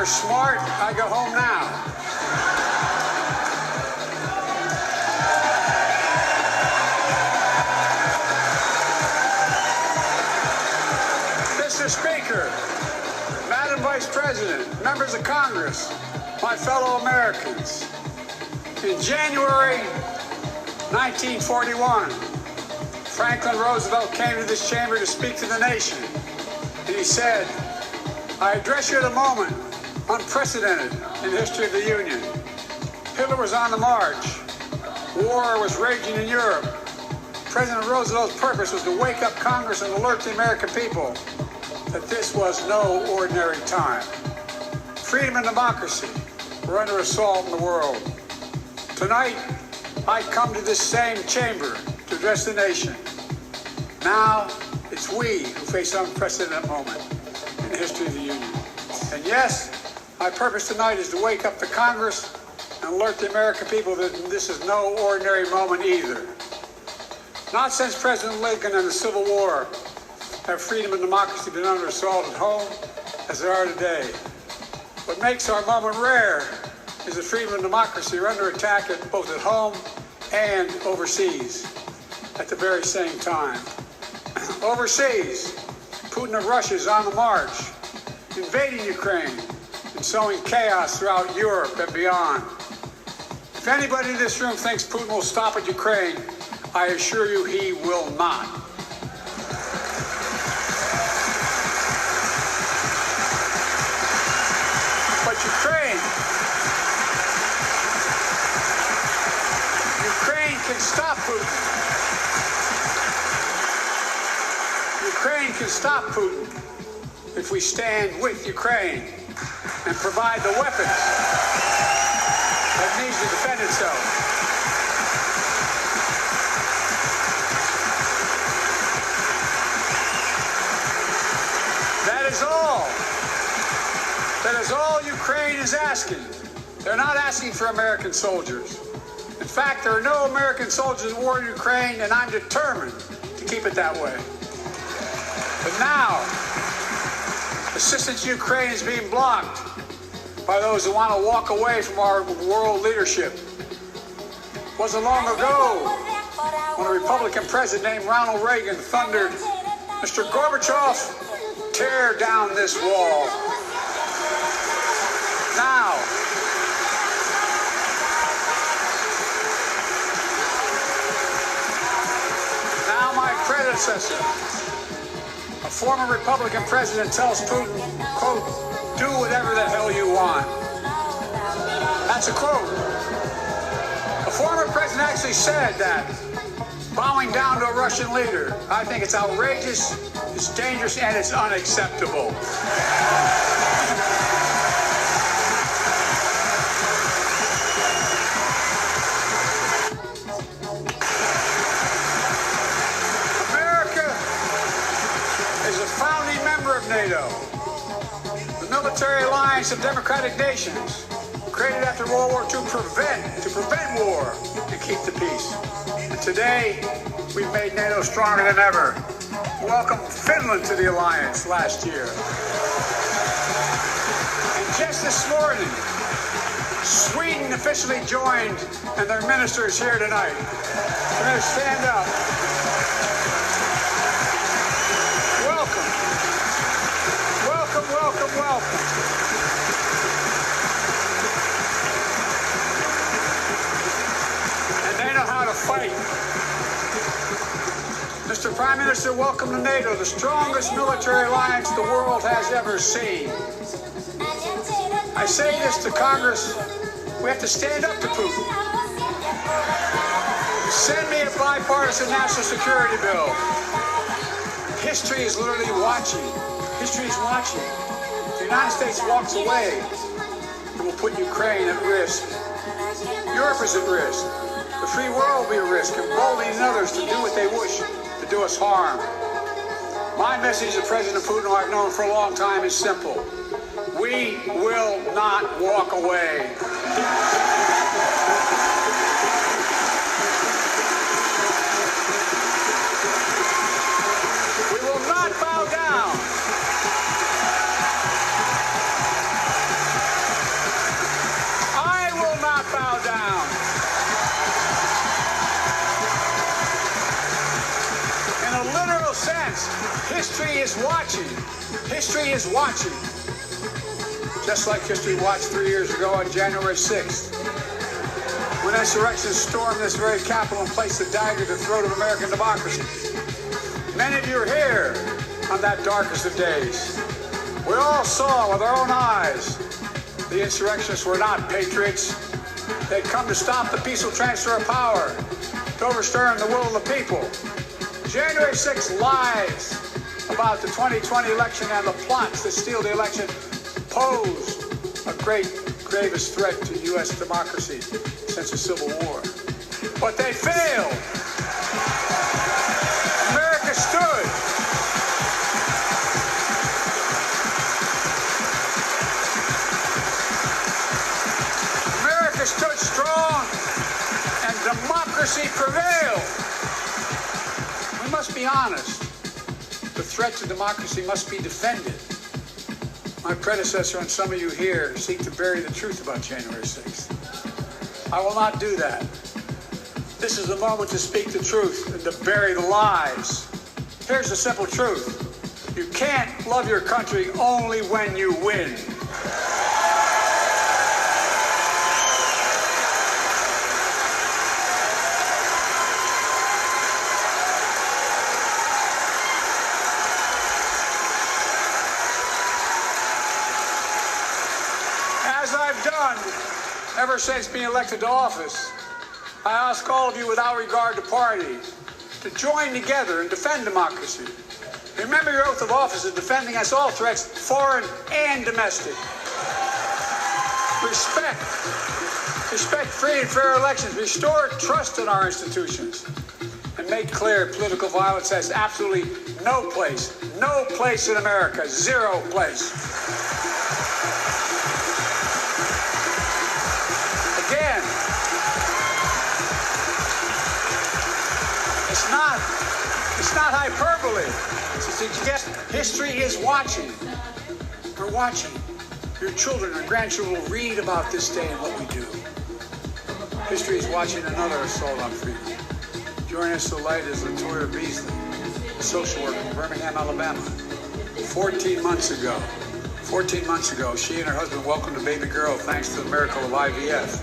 are smart, I go home now. Mr. Speaker, Madam Vice President, members of Congress, my fellow Americans, in January 1941, Franklin Roosevelt came to this chamber to speak to the nation, and he said, "I address you at a moment unprecedented in the history of the Union. Hitler was on the march. War was raging in Europe. President Roosevelt's purpose was to wake up Congress and alert the American people that this was no ordinary time. Freedom and democracy were under assault in the world. Tonight, I come to this same chamber to address the nation. Now, it's we who face an unprecedented moment in the history of the Union. And yes, my purpose tonight is to wake up the Congress and alert the American people that this is no ordinary moment either. Not since President Lincoln and the Civil War have freedom and democracy been under assault at home as they are today. What makes our moment rare is that freedom and democracy are under attack both at home and overseas at the very same time. Overseas, Putin of Russia is on the march, invading Ukraine and sowing chaos throughout Europe and beyond. If anybody in this room thinks Putin will stop at Ukraine, I assure you he will not. But Ukraine can stop Putin. Ukraine can stop Putin if we stand with Ukraine and provide the weapons that it needs to defend itself. That is all Ukraine is asking. They're not asking for American soldiers. In fact, there are no American soldiers in war in Ukraine, and I'm determined to keep it that way. But now, assistance to Ukraine is being blocked by those who want to walk away from our world leadership. It wasn't long ago when a Republican president named Ronald Reagan thundered, "Mr. Gorbachev, tear down this wall." Now my predecessor, a former Republican president, tells Putin, quote, "Do whatever the hell you want." That's a quote. A former president actually said that, bowing down to a Russian leader. I think it's outrageous, it's dangerous, and it's unacceptable. NATO, the military alliance of democratic nations, created after World War II to prevent war and keep the peace. And today, we've made NATO stronger than ever. Welcomed Finland to the alliance last year. And just this morning, Sweden officially joined, and their minister is here tonight. We're going to stand up. Welcome. And they know how to fight. Mr. Prime Minister, welcome to NATO, the strongest military alliance the world has ever seen. I say this to Congress, we have to stand up to Putin. Send me a bipartisan national security bill. History is literally watching. History is watching. If the United States walks away, it will put Ukraine at risk. Europe is at risk. The free world will be at risk, emboldening others to do what they wish to do us harm. My message to President Putin, who I've known for a long time, is simple. We will not walk away. We will not bow down. friends, history is watching. History is watching. Just like history watched 3 years ago on January 6th, when insurrectionists stormed this very Capitol and placed a dagger to the throat of American democracy. Many of you are here on that darkest of days. We all saw with our own eyes the insurrectionists were not patriots. They'd come to stop the peaceful transfer of power, to overturn the will of the people. January 6th lies about the 2020 election and the plots that steal the election posed a great, gravest threat to U.S. democracy since the Civil War. But they failed. America stood. America stood strong, and democracy prevailed. We must be honest. The threat to democracy must be defended. My predecessor and some of you here seek to bury the truth about January 6th. I will not do that. This is the moment to speak the truth and to bury the lies. Here's the simple truth. You can't love your country only when you win. As I've done ever since being elected to office, I ask all of you without regard to party to join together and defend democracy. Remember your oath of office of defending us all threats, foreign and domestic. Respect free and fair elections, restore trust in our institutions, and make clear political violence has absolutely no place in America, zero place. Again, it's not hyperbole to suggest history is watching. We're watching. Your children and grandchildren will read about this day and what we do. History is watching another assault on freedom. Joining us tonight is Latoya Beasley, a social worker in Birmingham, Alabama. 14 months ago, she and her husband welcomed a baby girl thanks to the miracle of IVF.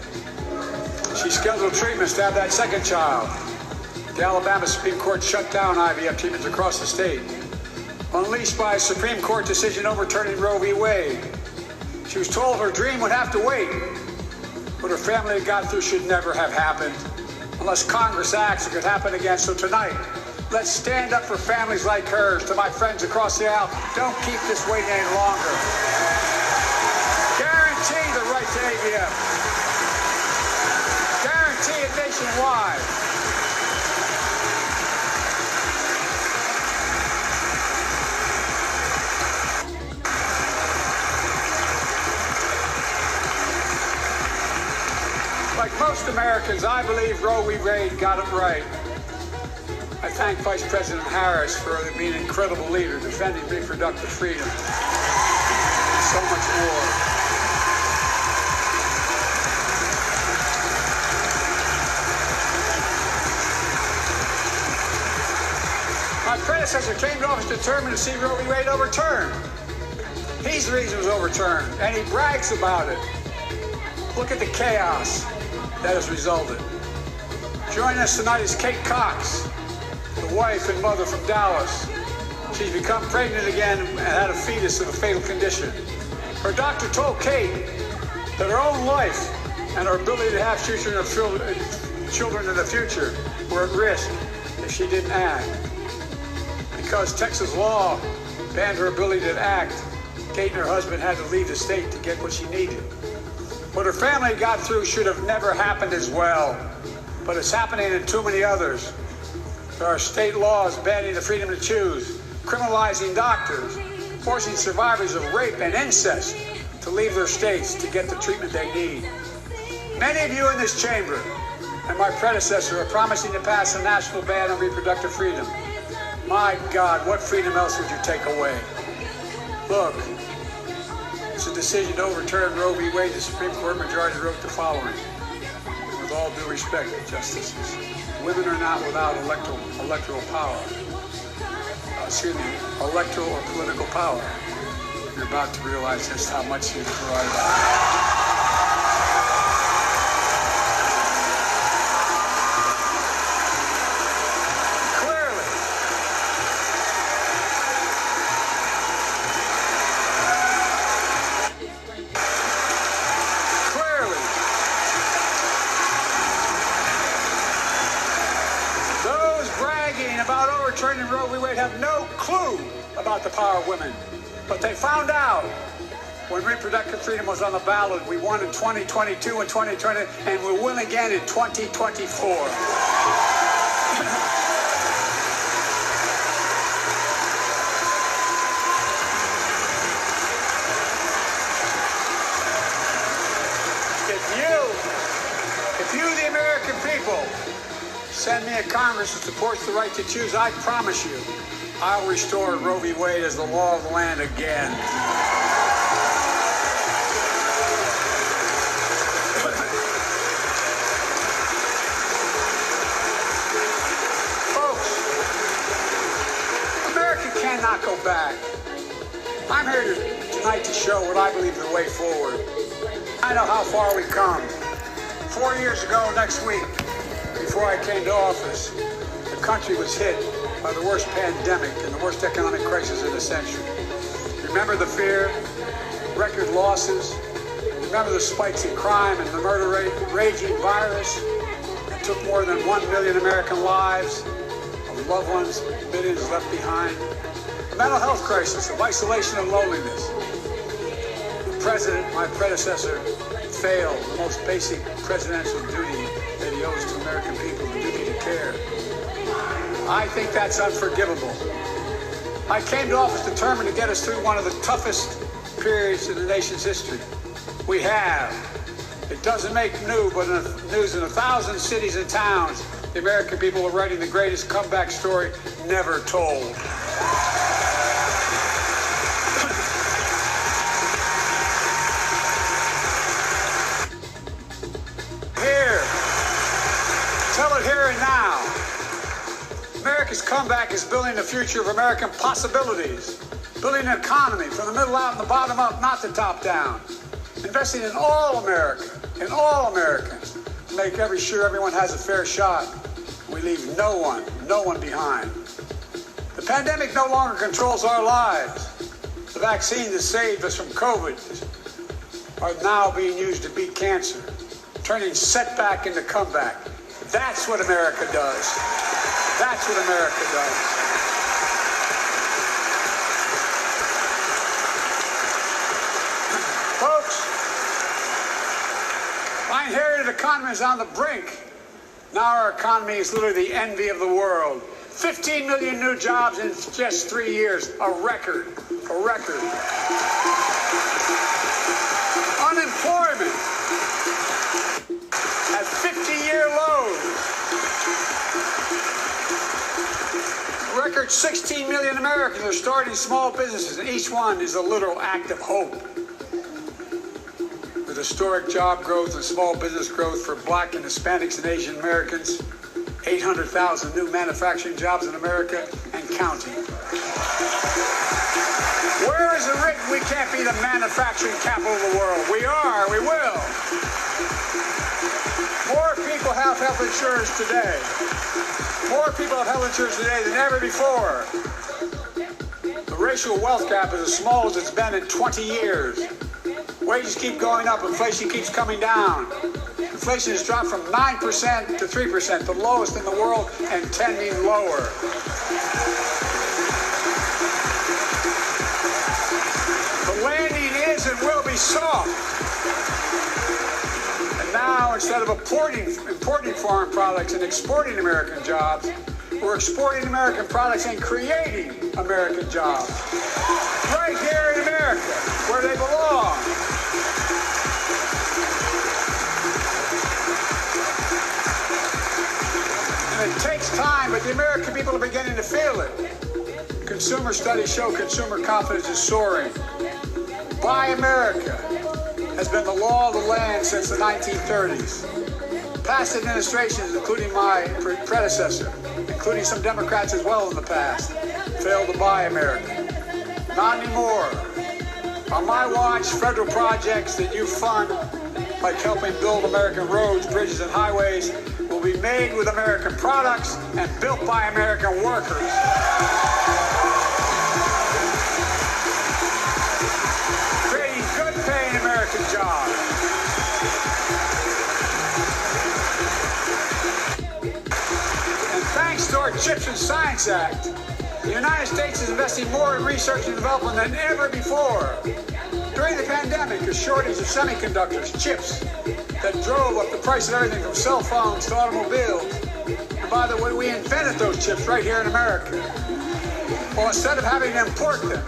She scheduled treatments to have that second child. The Alabama Supreme Court shut down IVF treatments across the state, unleashed by a Supreme Court decision overturning Roe v. Wade. She was told her dream would have to wait. What her family had gone through should never have happened. Unless Congress acts, it could happen again. So tonight, let's stand up for families like hers. To my friends across the aisle, don't keep this waiting any longer. Guarantee the right to IVF. Guarantee it nationwide. Like most Americans, I believe Roe v. Wade got it right. I thank Vice President Harris for being an incredible leader, defending reproductive freedom. So much more. My predecessor came to office determined to see Roe v. Wade overturned. He's the reason it was overturned, and he brags about it. Look at the chaos that has resulted. Joining us tonight is Kate Cox, the wife and mother from Dallas. She's become pregnant again and had a fetus of a fatal condition. Her doctor told Kate that her own life and her ability to have children in the future were at risk if she didn't act. Because Texas law banned her ability to act, Kate and her husband had to leave the state to get what she needed. What her family got through should have never happened as well, but it's happening in too many others. There are state laws banning the freedom to choose, criminalizing doctors, forcing survivors of rape and incest to leave their states to get the treatment they need. Many of you in this chamber and my predecessor are promising to pass a national ban on reproductive freedom. My God, what freedom else would you take away? Look, it's a decision to overturn Roe v. Wade. The Supreme Court majority wrote the following. With all due respect, justices, women are not without electoral power. electoral or political power. You're about to realize just how much you've provided. About overturning Roe v. Wade have no clue about the power of women. But they found out when reproductive freedom was on the ballot. We won in 2022 and 2020, and we'll win again in 2024. If you, the American people, send me a Congress that supports the right to choose, I promise you, I'll restore Roe v. Wade as the law of the land again. Folks, America cannot go back. I'm here tonight to show what I believe is the way forward. I know how far we've come. 4 years ago next week, before I came to office, the country was hit by the worst pandemic and the worst economic crisis in a century. Remember the fear, record losses, remember the spikes in crime and the murder rate, raging virus that took more than 1 million American lives, of loved ones, millions left behind. The mental health crisis of isolation and loneliness. The president, my predecessor, failed the most basic presidential duty that he owes to American people, the duty to care. I think that's unforgivable. I came to office determined to get us through one of the toughest periods in the nation's history. We have. It doesn't make news in 1,000 cities and towns. The American people are writing the greatest comeback story never told. Tell it here and now. America's comeback is building the future of American possibilities, building an economy from the middle out and the bottom up, not the top down, investing in all America, in all Americans, to make sure everyone has a fair shot. We leave no one behind. The pandemic no longer controls our lives. The vaccine that saved us from COVID are now being used to beat cancer, turning setback into comeback. That's what America does. That's what America does. Folks, I inherited an economy that's on the brink. Now our economy is literally the envy of the world. 15 million new jobs in just 3 years, a record, a record. Unemployment at 50-year lows. Record 16 million Americans are starting small businesses, and each one is a literal act of hope. With historic job growth and small business growth for Black and Hispanics and Asian Americans, 800,000 new manufacturing jobs in America and counting. Where is it written we can't be the manufacturing capital of the world? We are, we will. More people have health insurance today. More people have health insurance today than ever before. The racial wealth gap is as small as it's been in 20 years. Wages keep going up, inflation keeps coming down. Inflation has dropped from 9% to 3%, the lowest in the world, and tending lower. The landing is and will be soft. And now, instead of importing foreign products and exporting American jobs, we're exporting American products and creating American jobs. Right here in America, where they belong. And it takes time, but the American people are beginning to feel it. Consumer studies show consumer confidence is soaring. Buy America has been the law of the land since the 1930s. Past administrations, including my predecessor, including some Democrats as well in the past, failed to buy America. Not anymore. On my watch, federal projects that you fund, like helping build American roads, bridges, and highways, will be made with American products and built by American workers. Creating good-paying American jobs. And thanks to our CHIPS and Science Act, the United States is investing more in research and development than ever before. During the pandemic, a shortage of semiconductors, chips, that drove up the price of everything from cell phones to automobiles. And by the way, we invented those chips right here in America. Well, instead of having to import them,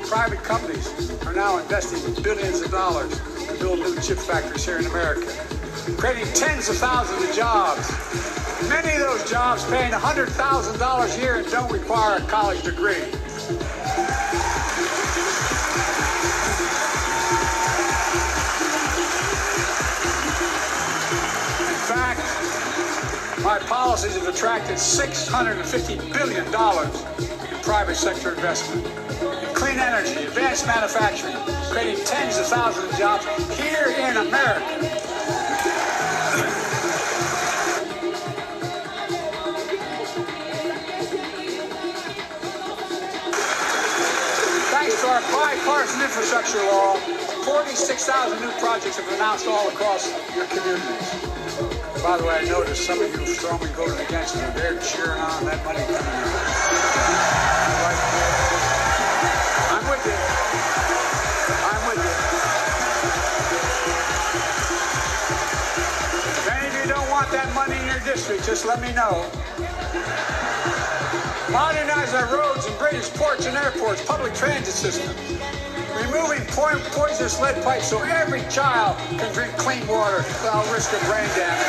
private companies are now investing billions of dollars to build new chip factories here in America, creating tens of thousands of jobs. Many of those jobs paying $100,000 a year and don't require a college degree. In fact, my policies have attracted $650 billion in private sector investment in clean energy, advanced manufacturing, creating tens of thousands of jobs here in America. Thanks to our bipartisan infrastructure law, 46,000 new projects have been announced all across your communities. By the way, I noticed some of you strongly voted against it. They're cheering on that money coming in. I'm with you. I'm with you. If any of you don't want that money in your district, just let me know. Modernize our roads and bridges, ports and airports, public transit systems. Removing poisonous lead pipes so every child can drink clean water without risk of brain damage.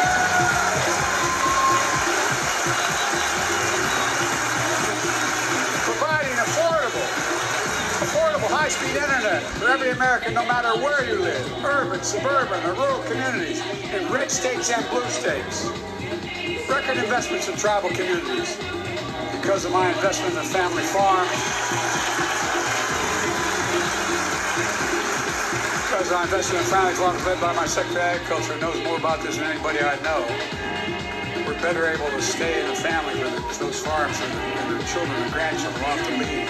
Providing affordable high-speed internet for every American, no matter where you live, urban, suburban, or rural communities, in red states and blue states. Record investments in tribal communities. Because of my investment in the family farm, because I invested in a family farm led by my Secretary of Agriculture, who knows more about this than anybody I know, we're better able to stay in the family with those farms and their children and grandchildren will have to leave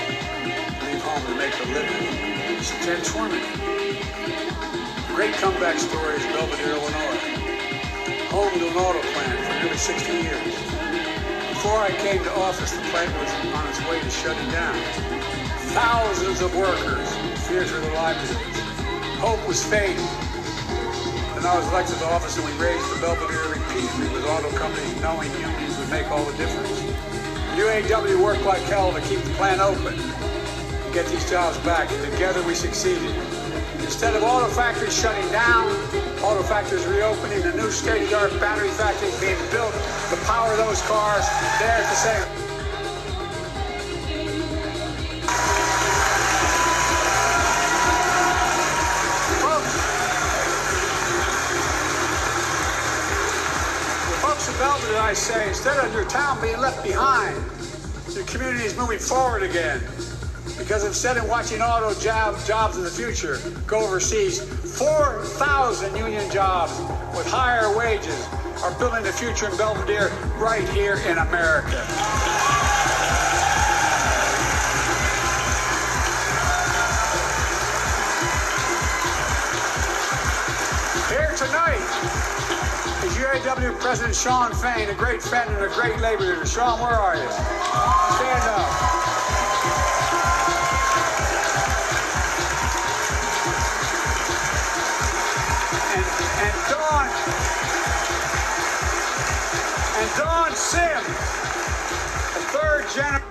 home to make a living. It's transformative. Great comeback stories, Belvedere, Illinois. Home to an auto plant for nearly 60 years. Before I came to office, the plant was on its way to shutting down. Thousands of workers feared for their livelihoods. Hope was fading. Then I was elected to office and we raised the Belvedere repeatedly with auto companies knowing unions would make all the difference. UAW worked like hell to keep the plant open and get these jobs back, and together we succeeded. Instead of auto factories shutting down, auto factories reopening, a new state-of-the-art battery factory being built to power those cars there at the same. Folks in Belvedere, I say, instead of your town being left behind, your community is moving forward again. Because instead of watching auto jobs in the future go overseas, 4,000 union jobs with higher wages are building the future in Belvedere right here in America. Here tonight is UAW President Shawn Fain, a great friend and a great labor leader. Shawn, where are you? Stand up. And Dawn Sim, the third generation.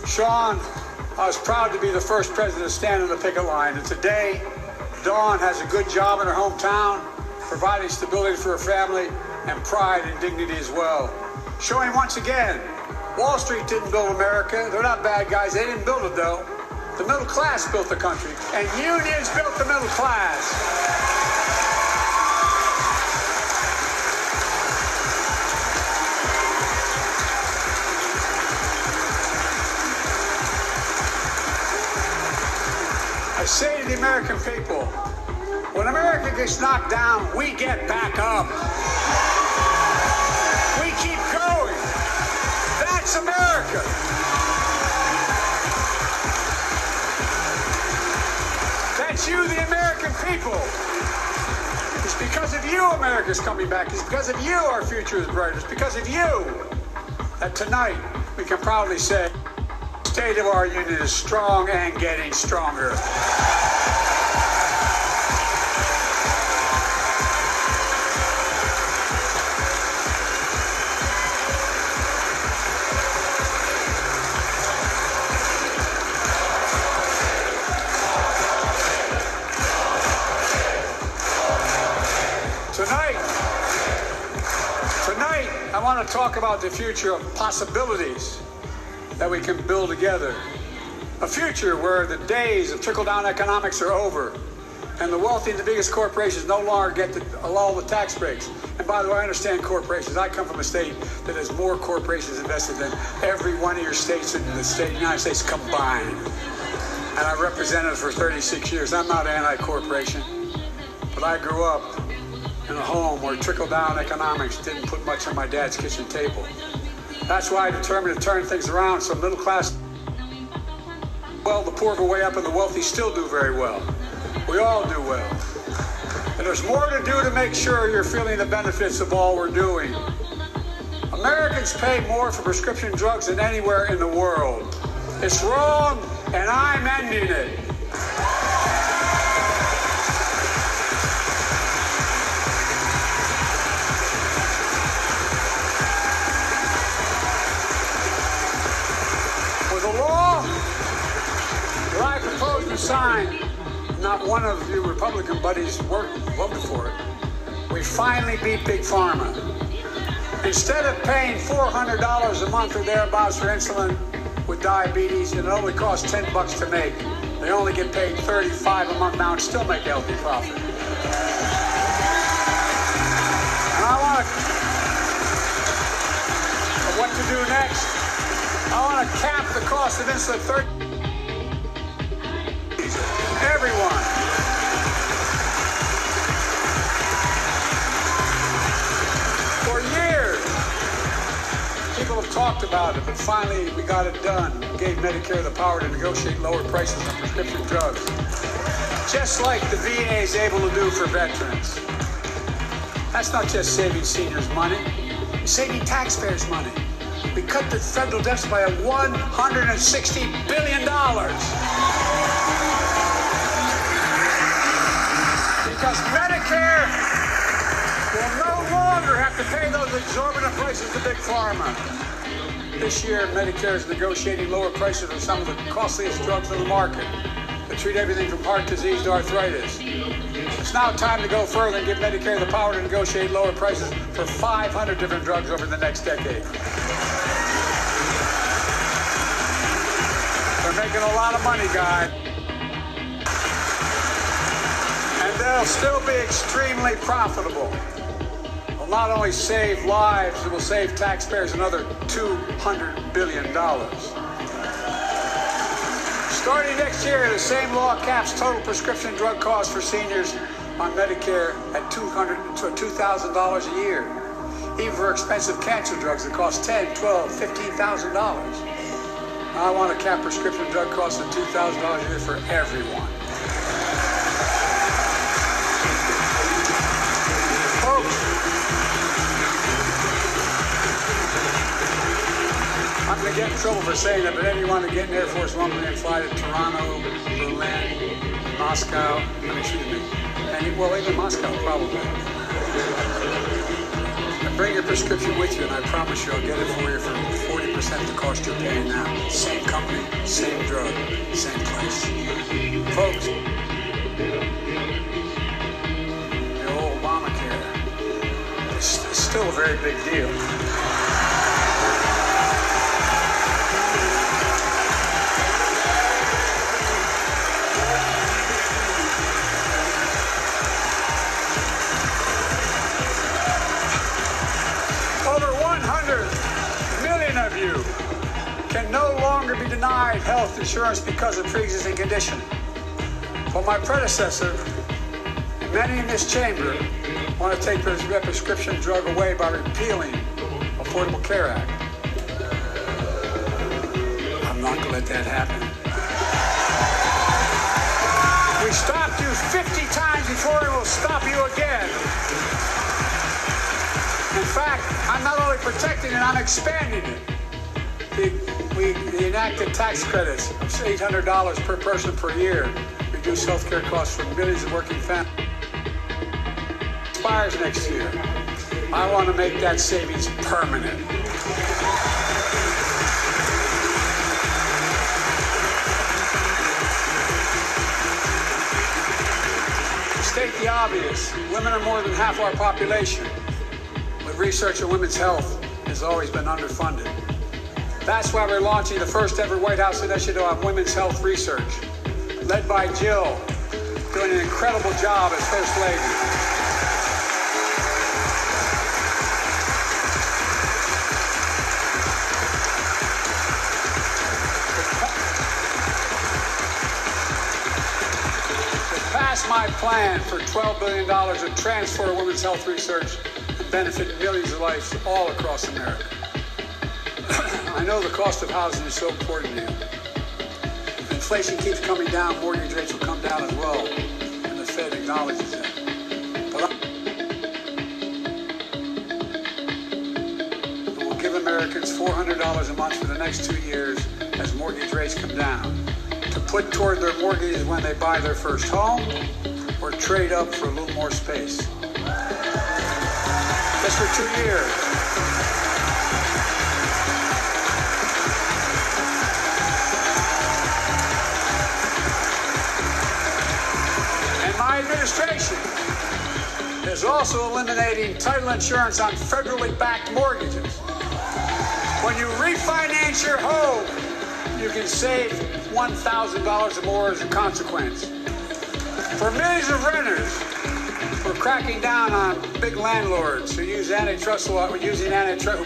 Shawn, I was proud to be the first president to stand on the picket line, and today, Dawn has a good job in her hometown, providing stability for her family and pride and dignity as well. Showing once again, Wall Street didn't build America. They're not bad guys. They didn't build it, though. The middle class built the country, and unions built the middle class. say to the American people, when America gets knocked down, we get back up. We keep going. That's America. That's you, the American people. It's because of you America's coming back. It's because of you our future is brighter. It's because of you that tonight we can proudly say the state of our union is strong and getting stronger. Tonight, I want to talk about the future of possibilities that we can build together. A future where the days of trickle-down economics are over and the wealthy and the biggest corporations no longer get all the tax breaks. And by the way, I understand corporations. I come from a state that has more corporations invested than every one of your states in the United States combined. And I represented it for 36 years. I'm not anti-corporation, but I grew up in a home where trickle-down economics didn't put much on my dad's kitchen table. That's why I determined to turn things around so middle class, well, the poor go way up and the wealthy still do very well. We all do well. And there's more to do to make sure you're feeling the benefits of all we're doing. Americans pay more for prescription drugs than anywhere in the world. It's wrong, and I'm ending it. I propose to sign, not one of you Republican buddies voted for it. We finally beat Big Pharma. Instead of paying $400 a month or thereabouts for insulin with diabetes, and it only costs $10 to make, they only get paid $35 a month now and still make a healthy profit. And I want to, what to do next? I want to cap the cost of insulin everyone. For years, people have talked about it, but finally we got it done. We gave Medicare the power to negotiate lower prices on prescription drugs, just like the VA is able to do for veterans. That's not just saving seniors money, it's saving taxpayers money. We cut the federal deficit by $160 billion. Because Medicare will no longer have to pay those exorbitant prices to Big Pharma. This year, Medicare is negotiating lower prices on some of the costliest drugs on the market that treat everything from heart disease to arthritis. It's now time to go further and give Medicare the power to negotiate lower prices for 500 different drugs over the next decade. They're making a lot of money, guys. And they'll still be extremely profitable. Will not only save lives, it will save taxpayers another $200 billion. Starting next year, the same law caps total prescription drug costs for seniors on Medicare at $2,000 a year. Even for expensive cancer drugs that cost $10,000, $12,000, $15,000. I want to cap prescription drug costs at $2,000 a year for everyone. I'm going to get in trouble for saying that, but anyone to get in Air Force One and fly to Toronto, Berlin, Moscow, and even Moscow probably. And bring your prescription with you, and I promise you I'll get it for you for 40% the cost you're paying now. Same company, same drug, same place. Folks, the old Obamacare is still a very big deal. Over 100 million of you can no longer be denied health insurance because of pre-existing condition. Well, my predecessor, and many in this chamber, want to take the prescription drug away by repealing Affordable Care Act. I'm not going to let that happen. We stopped you 50 times before we will stop you again. In fact, I'm not only protecting it, I'm expanding it. We enacted tax credits of $800 per person per year, reduce health care costs for millions of working families. Expires next year. I want to make that savings permanent. To state the obvious, women are more than half our population. But research on women's health has always been underfunded. That's why we're launching the first ever White House initiative on women's health research, led by Jill, doing an incredible job as First Lady. To pass my plan for $12 billion to transfer women's health research and benefit millions of lives all across America. I know the cost of housing is so important to you. If inflation keeps coming down, mortgage rates will come down as well, and the Fed acknowledges that. But we'll give Americans $400 a month for the next 2 years as mortgage rates come down, to put toward their mortgages when they buy their first home or trade up for a little more space. Just for 2 years. My administration is also eliminating title insurance on federally backed mortgages. When you refinance your home, you can save $1,000 or more as a consequence. For millions of renters, we're cracking down on big landlords who use antitrust law, who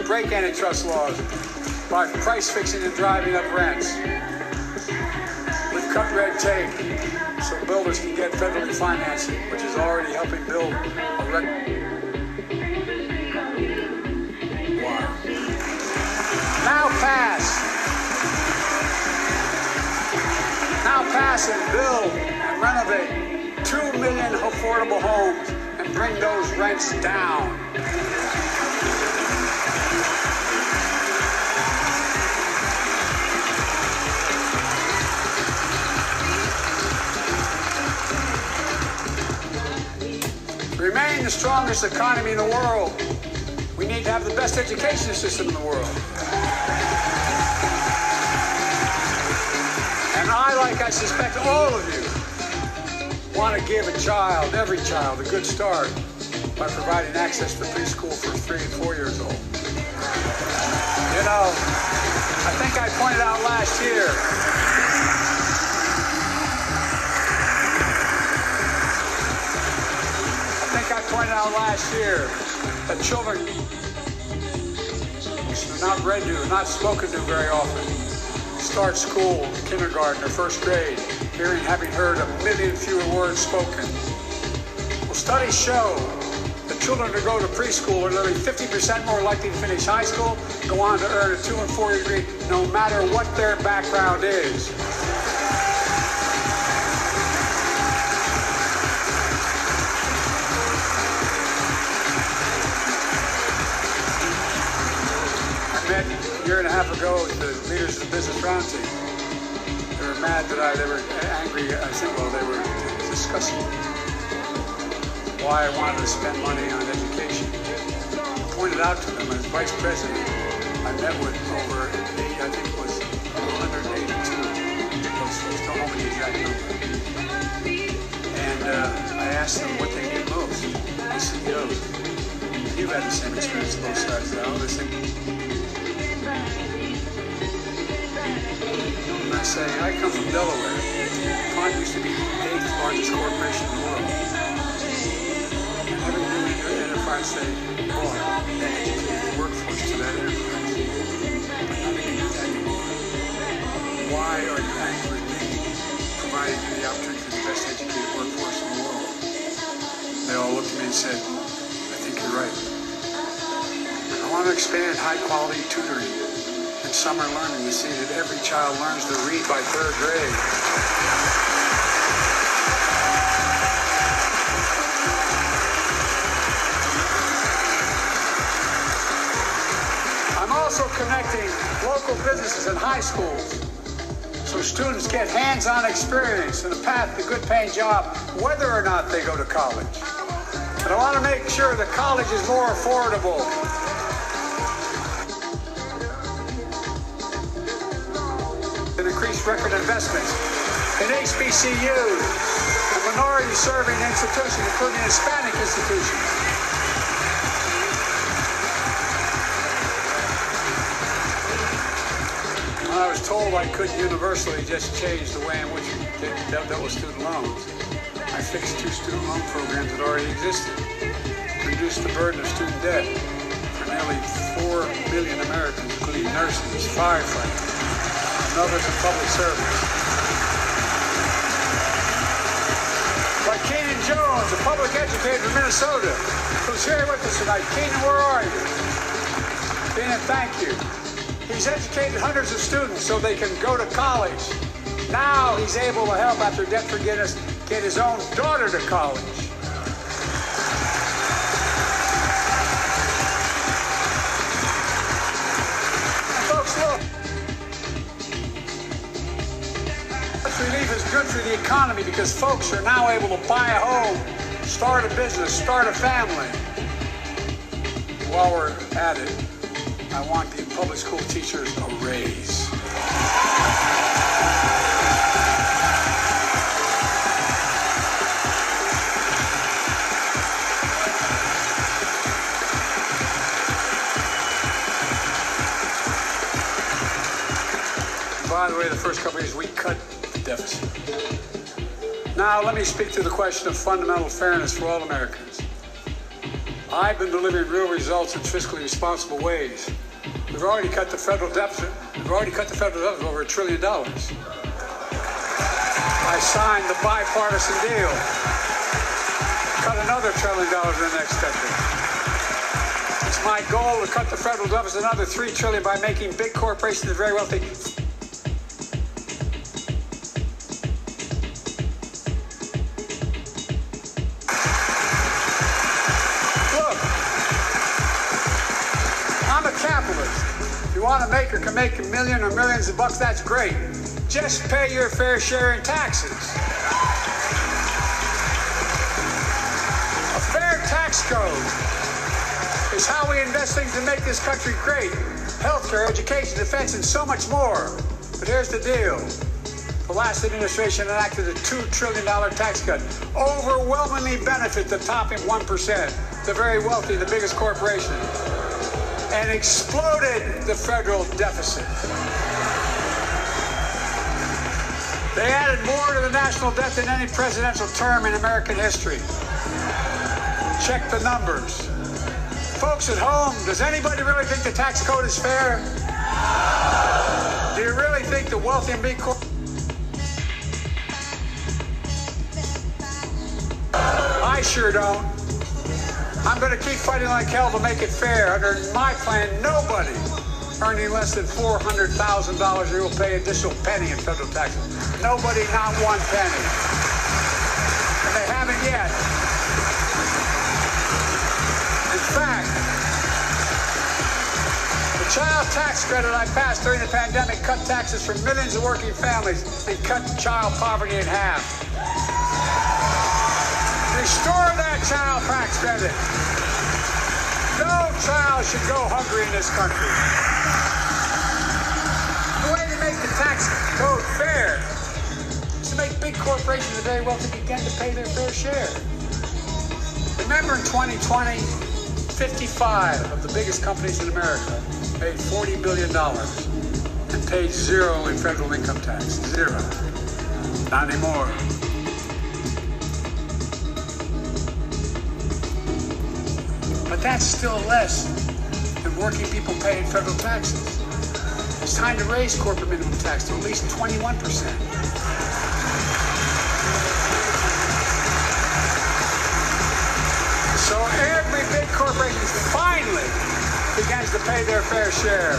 break antitrust laws by price fixing and driving up rents. We've cut red tape so builders can get federally financing, which is already helping build a record. Wow. Now pass and build and renovate 2 million affordable homes and bring those rents down. To remain the strongest economy in the world, we need to have the best education system in the world. And I, like I suspect all of you, want to give every child, a good start by providing access to preschool for 3 and 4 years old. You know, I think I pointed out last year, that children who are not read to, not spoken to very often, start school, kindergarten, or first grade, having heard 1 million fewer words spoken. Well, studies show that children who go to preschool are nearly 50% more likely to finish high school, go on to earn a 2 and 4 year degree, no matter what their background is. A year and a half ago, the leaders of the Business Roundtable, they were mad that they were angry. I think, they were discussing why I wanted to spend money on education. I pointed out to them as vice president, I met with over 182 those folks, don't know the exact number. And I asked them what they need most, the CEOs. You've had the same experience both sides now. They say, and I say, I come from Delaware. DuPont used to be the 8th largest corporation in the world. And every new enterprise say, boy, they educated the workforce to that enterprise. But nothing can do that anymore. Why are you angry with me providing you the opportunity for the best education? and said, I think you're right. I want to expand high-quality tutoring and summer learning to see that every child learns to read by 3rd grade. I'm also connecting local businesses and high schools so students get hands-on experience and a path to a good-paying job, whether or not they go to college. And I want to make sure that college is more affordable. And increase record investments in HBCUs and minority-serving institutions, including Hispanic institutions. I was told I couldn't universally just change the way in which we dealt with student loans. I fixed 2 student loan programs that already existed to reduce the burden of student debt for nearly 4 million Americans, including nurses, firefighters, and others in public service. Like Keenan Jones, a public educator from Minnesota, who's here with us tonight. Keenan, where are you? Keenan, thank you. He's educated hundreds of students so they can go to college. Now he's able to help, after debt forgiveness, get his own daughter to college. And folks, look. This relief is good for the economy because folks are now able to buy a home, start a business, start a family. While we're at it, I want the public school teachers a raise. By the way, the first couple of years we cut the deficit. Now let me speak to the question of fundamental fairness for all Americans. I've been delivering real results in fiscally responsible ways. We've already cut the federal deficit. Over $1 trillion. I signed the bipartisan deal. Cut another $1 trillion in the next decade. It's my goal to cut the federal deficit another $3 trillion by making big corporations and very wealthy. If you want to make or can make $1 million or millions of bucks, that's great. Just pay your fair share in taxes. A fair tax code is how we invest things to make this country great. Healthcare, education, defense, and so much more. But here's the deal. The last administration enacted a $2 trillion tax cut. Overwhelmingly benefit the top 1%, the very wealthy, the biggest corporations. And exploded the federal deficit. They added more to the national debt than any presidential term in American history. Check the numbers. Folks at home, does anybody really think the tax code is fair? Do you really think the wealthy and big corporations? I sure don't. I'm going to keep fighting like hell to make it fair. Under my plan, nobody earning less than $400,000 a year will pay an additional penny in federal taxes. Nobody, not one penny. And they haven't yet. In fact, the child tax credit I passed during the pandemic cut taxes for millions of working families and cut child poverty in half. Restore that child tax credit. No child should go hungry in this country. The way to make the tax code fair is to make big corporations and very wealthy begin to pay their fair share. Remember in 2020, 55 of the biggest companies in America made $40 billion and paid zero in federal income tax. Zero. Not anymore. But that's still less than working people paying federal taxes. It's time to raise corporate minimum tax to at least 21%. The corporations finally begins to pay their fair share.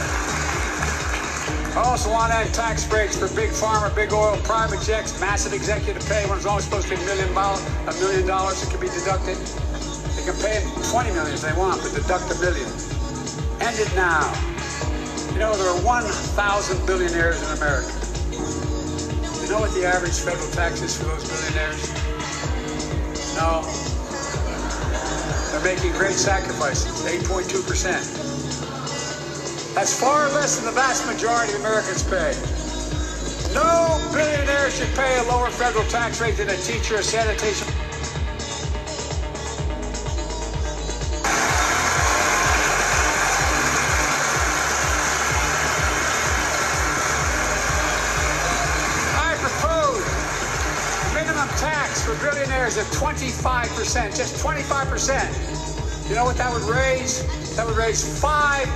I also want to add tax breaks for big pharma, big oil, private jets, massive executive pay when it's only supposed to be $1 million that can be deducted. They can pay $20 million if they want, but deduct $1 million. End it now. You know, there are 1,000 billionaires in America. You know what the average federal tax is for those billionaires? No. They're making great sacrifices, 8.2%. That's far less than the vast majority of Americans pay. No billionaire should pay a lower federal tax rate than a teacher, a sanitation. I propose minimum tax for billionaires at 25%, just 25%. You know what that would raise? That would raise $500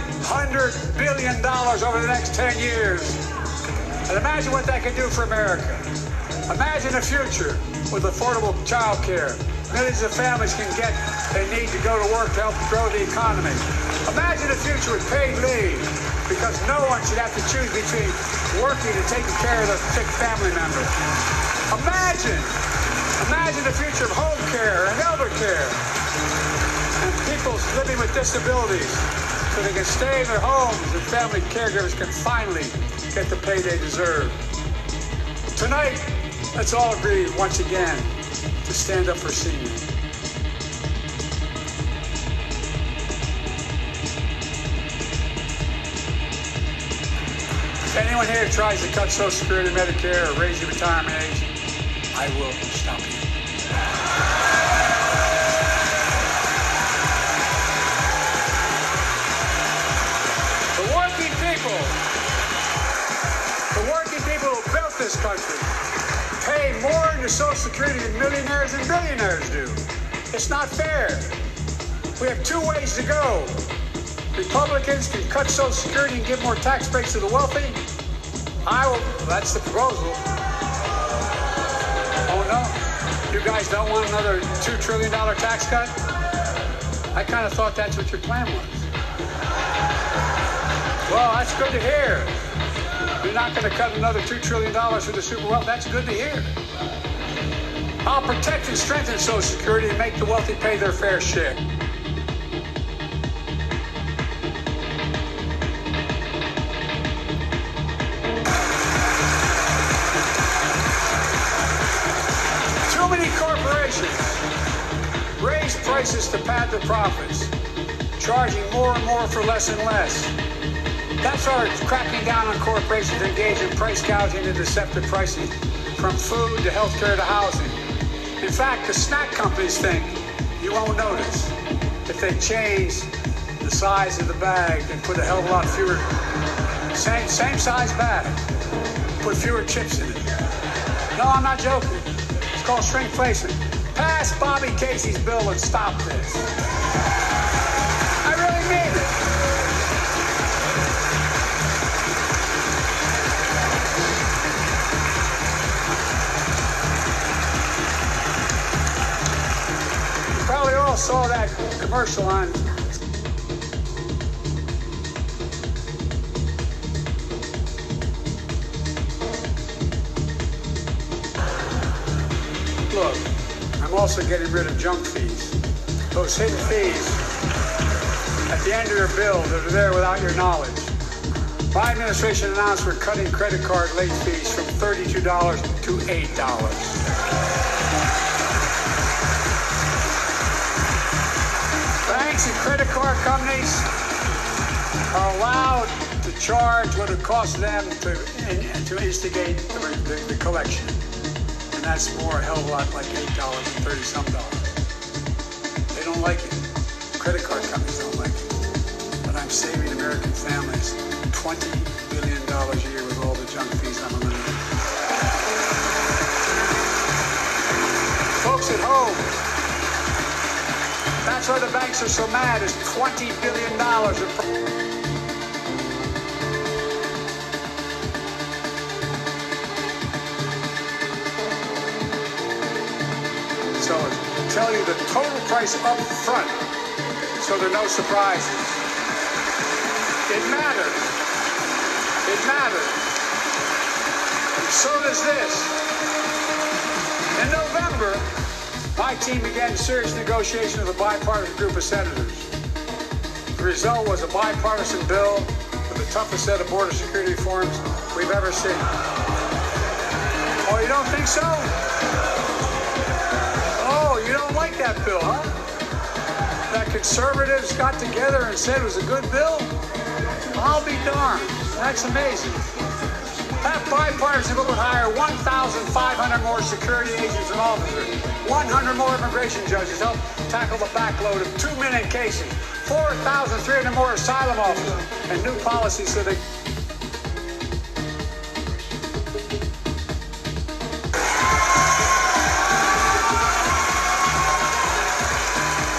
billion over the next 10 years. And imagine what that could do for America. Imagine a future with affordable child care. Millions of families can get they need to go to work to help grow the economy. Imagine a future with paid leave, because no one should have to choose between working and taking care of their sick family member. Imagine the future of home care and elder care. And people living with disabilities, so they can stay in their homes and family caregivers can finally get the pay they deserve. Tonight, let's all agree once again to stand up for seniors. If anyone here tries to cut Social Security, Medicare, or raise your retirement age, I will stop you. The working people who built this country pay more into Social Security than millionaires and billionaires do. It's not fair. We have two ways to go. Republicans can cut Social Security and give more tax breaks to the wealthy. That's the proposal. Oh no, you guys don't want another $2 trillion tax cut? I kind of thought that's what your plan was. Well, that's good to hear. You're not going to cut another $2 trillion for the super wealthy. That's good to hear. I'll protect and strengthen Social Security and make the wealthy pay their fair share. Too many corporations raise prices to pad their profits, charging more and more for less and less. That's why we're cracking down on corporations engaged in price gouging and deceptive pricing, from food to healthcare to housing. In fact, the snack companies think you won't notice if they change the size of the bag and put a hell of a lot fewer, same size bag, put fewer chips in it. No, I'm not joking. It's called shrinkflation. Pass Bobby Casey's bill and stop this. I really mean it. Probably all saw that commercial on. Look, I'm also getting rid of junk fees. Those hidden fees at the end of your bill that are there without your knowledge. My administration announced we're cutting credit card late fees from $32 to $8. Banks and credit card companies are allowed to charge what it costs them to instigate the collection. And that's more a hell of a lot like $8 and 30-some dollars. They don't like it. Credit card companies don't like it. But I'm saving American families $20 billion a year with all the junk fees I'm eliminating. Folks at home, that's why the banks are so mad, is $20 billion in So tell you the total price up front is so there are no surprises. It mattered. It mattered. So does this. In November, my team began serious negotiation with a bipartisan group of senators. The result was a bipartisan bill with the toughest set of border security reforms we've ever seen. Oh, you don't think so? Oh, you don't like that bill, huh? That conservatives got together and said it was a good bill? I'll be darned. That's amazing. That bipartisan bill would hire 1,500 more security agents and officers, 100 more immigration judges, help tackle the backload of 2 million cases, 4,300 more asylum officers, and new policies so they...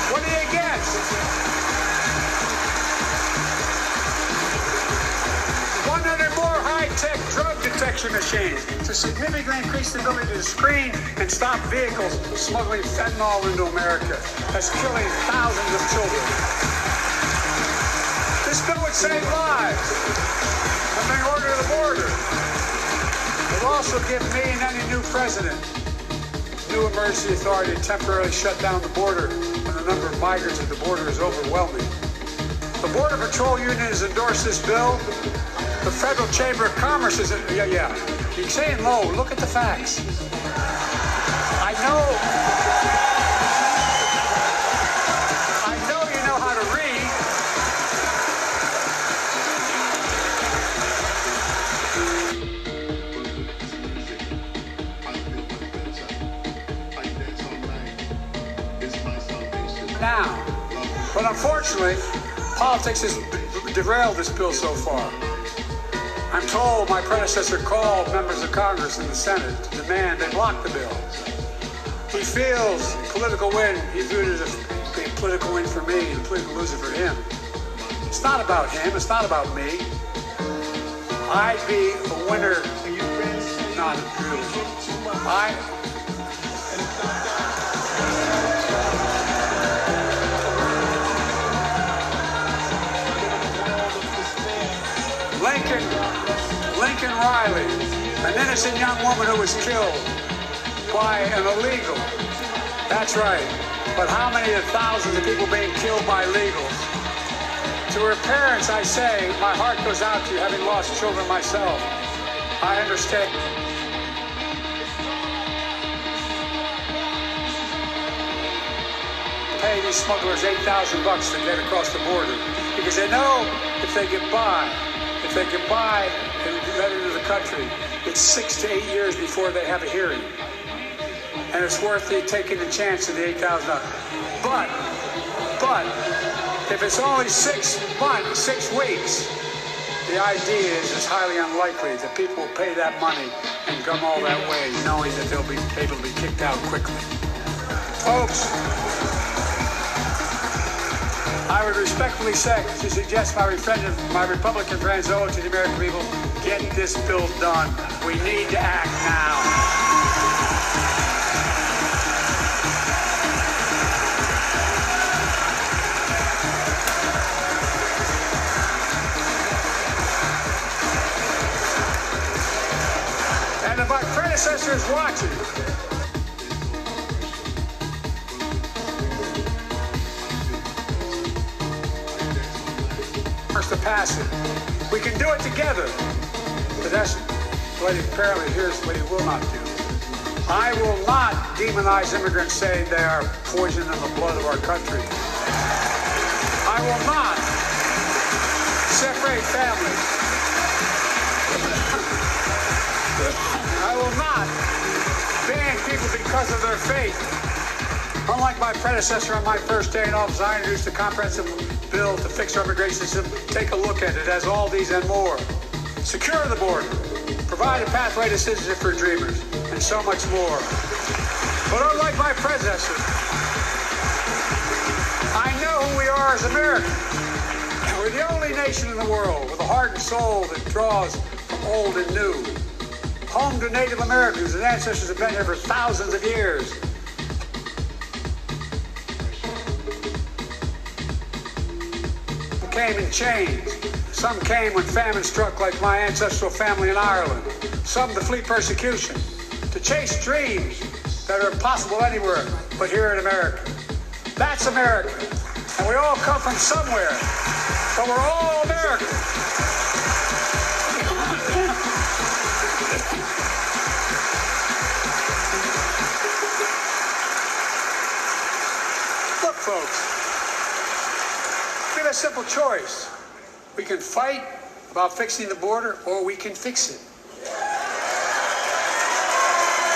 What are you against? 100 more high-tech drug detection machines to significantly increase the ability to screen and stop vehicles smuggling fentanyl into America. That's killing thousands of children. This bill would save lives and bring order to the border. It will also give me and any new president new emergency authority to temporarily shut down the border when the number of migrants at the border is overwhelming. The Border Patrol Union has endorsed this bill. The Federal Chamber of Commerce is... Yeah. You're saying low. Look at the facts. I know you know how to read. Now, but unfortunately, politics has derailed this bill so far. I'm told my predecessor called members of Congress and the Senate to demand they block the bill. He feels political win. He viewed it as a political win for me and a political loser for him. It's not about him. It's not about me. I'd be a winner. Not really. Lincoln Riley, an innocent young woman who was killed by an illegal. That's right. But how many of the thousands of people being killed by illegals? To her parents, I say, my heart goes out to you, having lost children myself. I understand. Pay these smugglers $8,000 to get across the border because they know if they get by and let into the country, it's 6 to 8 years before they have a hearing. And it's worth it taking the chance of the $8,000. But if it's only 6 months, 6 weeks, the idea is it's highly unlikely that people will pay that money and come all that way knowing that they'll be able to be kicked out quickly. Folks, I would respectfully suggest my Republican friends owe it to the American people, get this bill done. We need to act now. And if my predecessor is watching, to pass it. We can do it together. But that's what apparently here's what he will not do. I will not demonize immigrants saying they are poison in the blood of our country. I will not separate families. I will not ban people because of their faith. Unlike my predecessor on my first day in office, I introduced a comprehensive bill to fix our immigration system. Take a look at it. It has all these and more. Secure the border. Provide a pathway to citizenship for dreamers. And so much more. But unlike my predecessor, I know who we are as Americans. We're the only nation in the world with a heart and soul that draws from old and new. Home to Native Americans whose ancestors have been here for thousands of years. came in chains. Some came when famine struck, like my ancestral family in Ireland. Some to flee persecution, to chase dreams that are impossible anywhere but here in America. That's America. And we all come from somewhere, but we're all American. Look, folks, we have a simple choice. We can fight about fixing the border, or we can fix it.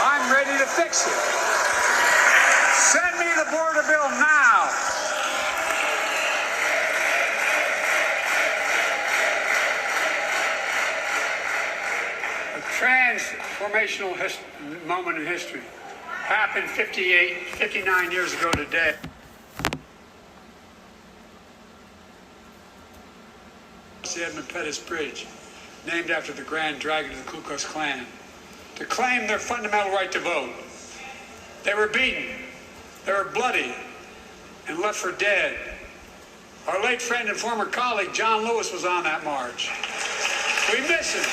I'm ready to fix it. Send me the border bill now. A transformational moment in history happened 59 years ago today. The Edmund Pettus Bridge, named after the Grand Dragon of the Ku Klux Klan, to claim their fundamental right to vote. They were beaten, they were bloody, and left for dead. Our late friend and former colleague, John Lewis, was on that march. We miss him.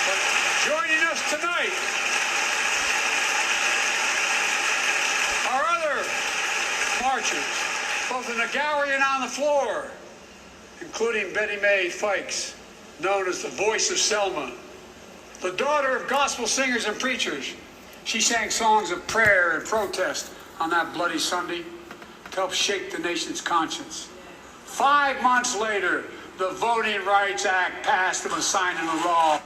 But joining us tonight, marchers, both in the gallery and on the floor, including Betty Mae Fikes, known as the voice of Selma, the daughter of gospel singers and preachers. She sang songs of prayer and protest on that bloody Sunday to help shake the nation's conscience. 5 months later, the Voting Rights Act passed and was signed into law.